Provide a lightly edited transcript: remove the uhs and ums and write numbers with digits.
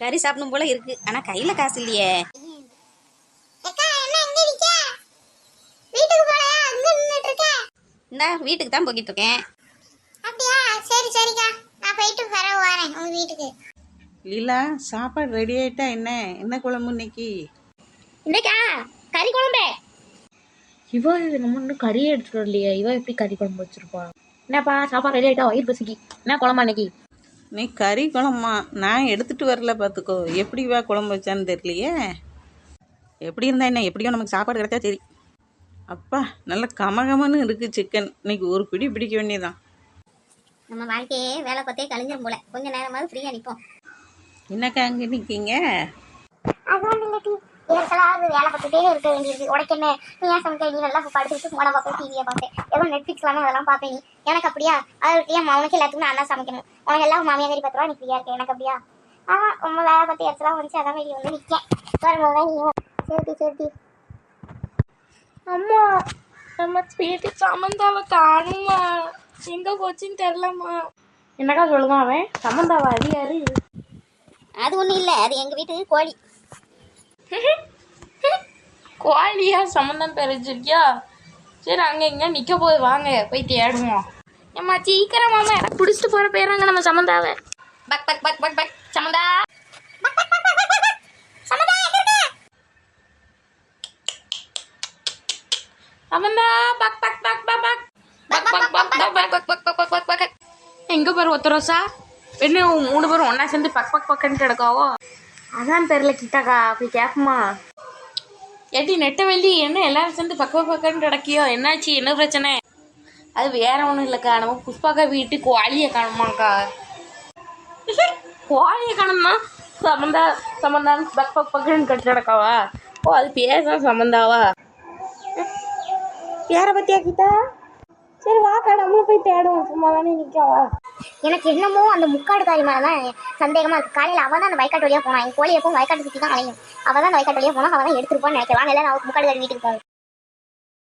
கறி சாப்பிடணும் போல இருக்கு, ஆனா கையில காசு இல்லையே. இந்த வீட்டுக்கு தான் போய்கிட்டு இருக்கேன். அப்படியா? சரி சரிக்கா, நான் போயிட்டு வரேன் உங்க வீட்டுக்கு. லீலா, சாப்பாடு ரெடி ஆயிட்டா? என்ன என்ன குழம்பு இன்னைக்கு? இன்னைக்கா கறி குழம்பு. இவ நம்ம இன்னும் கறியே எடுத்துட்டு வரலையே, இவ எப்படி கறி குழம்பு வச்சிருப்பா? என்னப்பா சாப்பாடு ரெடி ஆயிட்டா? வயிறு பசிக்கு. என்ன குழம்பா இன்னைக்கு? நீ கறி குழம்பா? நான் எடுத்துட்டு வரல பார்த்துக்கோ. எப்படி வா குழம்பு வச்சான்னு தெரியலையே. எப்படி இருந்தா என்ன, எப்படியோ நமக்கு சாப்பாடு கிடைச்சா சரி. அப்பா, நல்ல கமகமன்னு இருக்கு சிக்கன். இன்னைக்கு ஒரு பிடி பிடிக்க வேண்டியதான். நம்ம வாழ்க்கையே வேலை பார்த்தே கழிஞ்சிரும் போல. கொஞ்ச நேரமாவது ஃப்ரீயா நிப்போம். என்னக்கா அங்கே நிற்கீங்க? அதான் இல்லாட்டி ஏற்கனவே வேலை பார்த்துட்டே இருக்க வேண்டியது. உனக்கு என்ன, நீ ஏன் சமைக்க? நீ நல்லா படுத்துட்டு போன பார்ப்பேன், டிவியை பார்ப்பேன், ஏதோ நெட்ஃபிளிக்ஸ்லாமே அதெல்லாம் பார்ப்பேன். நீ எனக்கு அப்படியா? அது ஏன் உனக்கு எல்லாத்துக்கும் நான் தான் சமைக்கணும். உனக்கு எல்லாம் மாமியா கறி பத்து ரூபா நீ ஃப்ரீயா இருக்கு. எனக்கு அப்படியா? ரொம்ப வேலை பார்த்து இடத்துலாம் வந்துச்சு, அதான் வெளியே வந்து நிற்கேன். வரும்போது நீ சேர்த்தி அம்மா, நம்ம ஸ்வீட்டு சமந்தாவை காணுமா? எங்க போச்சுன்னு தெரியலம்மா. என்னக்கா சொல்லுதான் அவன்? சமந்தாவா? அது யாரு? அது ஒன்றும் இல்லை, அது எங்கள் வீட்டு கோழி. கோழியா? சமந்தான் பேர் வச்சிருக்கியா? சரி, அங்க எங்க நிக்க போது, வாங்க போய் தேடுவோம். ஏம்மா சீக்கிரமாமா, எனக்கு பிடிச்சிட்டு போற பேராங்க நம்ம சமந்தாவை. பக் பக் பக் பக் பக் சமந்தா. சமந்தா, பக் பக் பக் பக் பக் பக் பக் பக் பக் பக் பக் பக் பக். எங்க பேர் ஒத்தரோசா? என்ன 3 பேரும் ஒன்னா சேர்ந்து பக் பக் பக்கன்னு கிடக்காவோ? அதான் தெரியல. கிட்டாக்கா போய் கேட்போமா? ஏட்டி நெட்ட வேண்டி என்ன எல்லாரும் சேர்ந்து பக்க பக்கன்னு கிடக்கியோ? என்னாச்சு? என்ன பிரச்சனை? அது வேற ஒன்றும் இல்லைக்கா, நம்ம புஷ்பாக்கா வீட்டு கோழியை காணுமாக்கா. கோழியை காணுமா? சமந்தா சமந்தான்னு பக் பக் பக்கன்னு கட்டி கிடக்காவா? ஓ, அது பேர் சமந்தாவா? பேரை பத்தியா கிட்டா? சரி வாக்கா, நம்மளும் போய் தேடுவோம். சும்மா தானே நிற்காவா? எனக்கு என்னமோ அந்த முக்காடு காரி மேலே தான் சந்தேகமாக இருக்குது. காலையில் அவள் தான் அந்த வயக்காட்டு வழியாக போனான். என் கோழி எப்பவும் வயக்காட்டு சுற்றி தான் அலையும். அவள் தான் அந்த வயக்காட்டு வழியாக போனால் அவள் தான் எடுத்துருப்பான்னு நினைக்கலாம். இல்லை நான் முக்காடு காரி வீட்டுக்கு போவோம்.